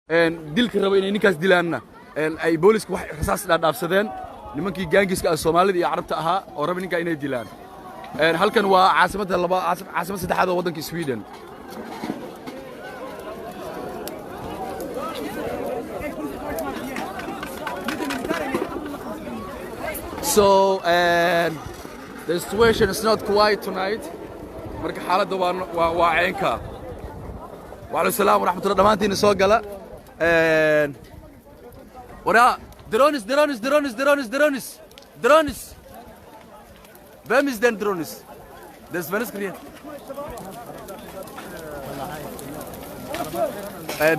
dilka raba inay ninkaas dilaanna ay booliska wax rasaas dhaafsadeen nimankii gaangiska ah Soomaalida iyo Carabta ahaa oo raba ninka inay dilaan halkan waa caasimadda caasimad saddexaad oo waddanka Sweden so the situation is not quiet tonight marka xaaladda waa ceenka wa alaykum salaam wa rahmatullahi dhamaantiin soo gala ورا درونس Vem is den drones? Das var skriet.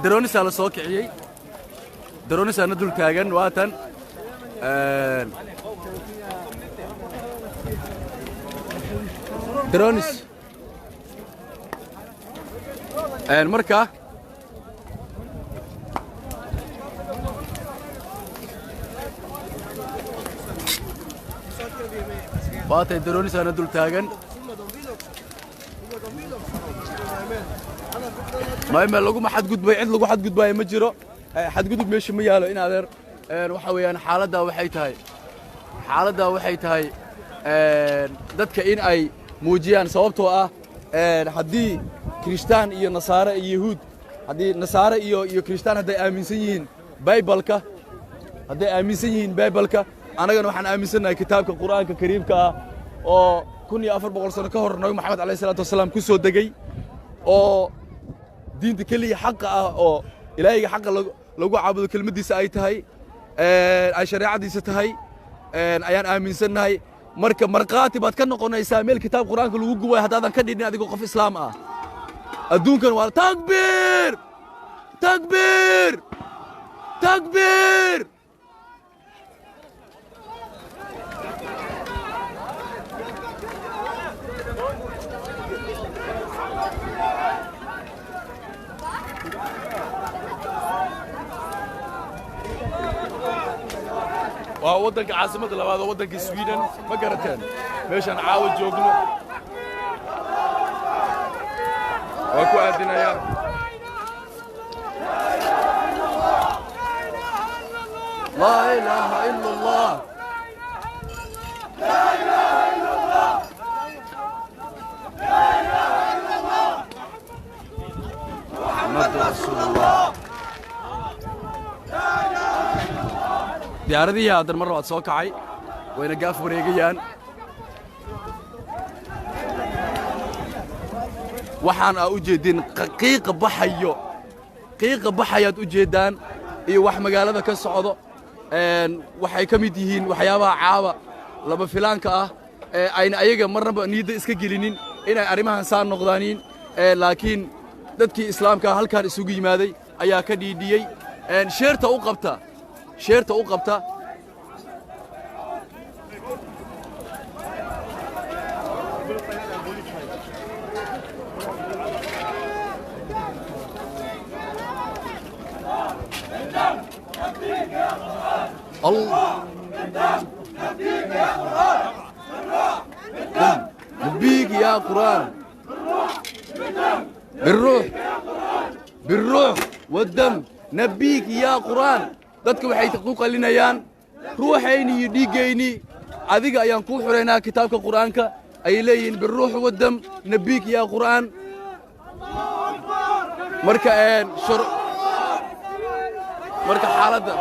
Drones ala soo kiciyay. Drones ana dul taagan waatan drones marka baatay drones ana dul taagan ma lagu xadgudbay cid lagu xadgudbay ma jiro xadgudub meesha ma yaalo in adeer waxa weeyaan xaaladda waxay tahay dadka in ay muujiyaan sababtoo ah haddii Kristaan iyo Nasaare iyo Yahuud haddii Nasaare iyo Kristaan hadday aaminsan yihiin Bible-ka anagana waxaan aaminsanahay kitaabka Qur'aanka Kariimka ah oo 1400 sano ka hor Nabi Maxamed alayhi salaatu wasalaam ku soo degay oo diinta kaliya xaq ah oo Ilaahiga xaq lagu caabudo kelmadiisa ay tahay ay shariicadiisa tahay ayaan aaminsanahay marka marqaati baad ka noqonaysaa meel kitaab Qur'aanka lagu gubay hadaadan ka dhigin adigoo qof Islaam ah adduunkan waa takbiir waa waddanka caasimadda labaad oo waddanka Sweden ma garateen meeshan caawa joogno waa ku aadinaya la ilaha illa allah la ilaha illa allah la ilaha illa allah muhammadur rasulullah diyaaradii hadda mar labaad soo kacay wayna gaaf wareegayaan waxaan u jeedin qiiqa baxayaad u jeedaan iyo wax magaalada ka socdo waxay ka mid yihiin waxyaabaha caawa laba filaanka ah ayna ayaga marnaba niyadda iska gelinin inay arrimahan saan noqdaaniin laakiin dadkii islaamka halkaan isugu yimaaday ayaa ka dhiidhiyey sheerta u qabta الله نبيك يا قرآن بالروح والدم نبيك يا قرآن dadka waxay ku qalinayaan ruuxayni iyo dhiigayni adiga ayaan ku xureynaa kitaabka Qur'aanka ay leeyihiin biruux wadam nabiik ya Qur'aan marka xaaladda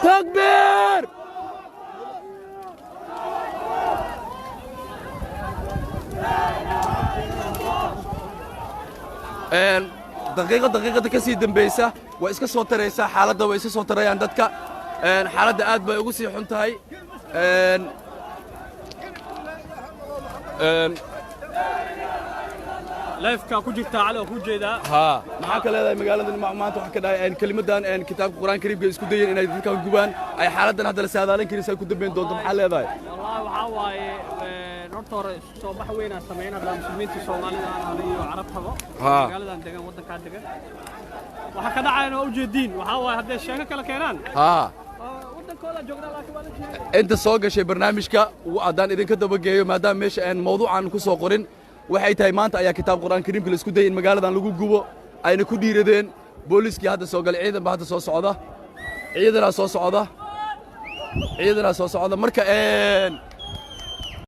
takbiir daqiiqada ka sii dambaysa waa iska soo taraysaa xaaladda way iska soo tarayaan dadka xaaladda aad bay ugu sii xun tahay لايفka ku jirta cali oo ku jeeda maxaa ka leedahay magaalada maanta waxa ka dhahay kalimadan kitaabka Qur'aan Kariimka isku dayeen inay dadka gubaan ay xaaladdan hadda la saadaalin karin say ku dambeyn doonto maxaa leedahay wallahi waxa waaye horta hore soo bax weyn aan sameynaa muslimiinta Soomaalida iyo Carabtaba magaaladan degan waddanka degan waxa ka dhacayna u jeedin waxa waaye hadday sheeko kala keenaan waddankooda joogna laakiin wala jeedin inta soo gashay barnaamijka haddaan idinka dabageeyo maadaama meesha aan mawduucan ku soo qorin waxay tahay maanta ayaa kitaab Qur'aan Kariimka la isku dayay in magaaladan lagu gubo ayna ku dhiiradeen booliiskii hadda soo galay ciidan baa hadda soo socda ciidanaa soo socda marka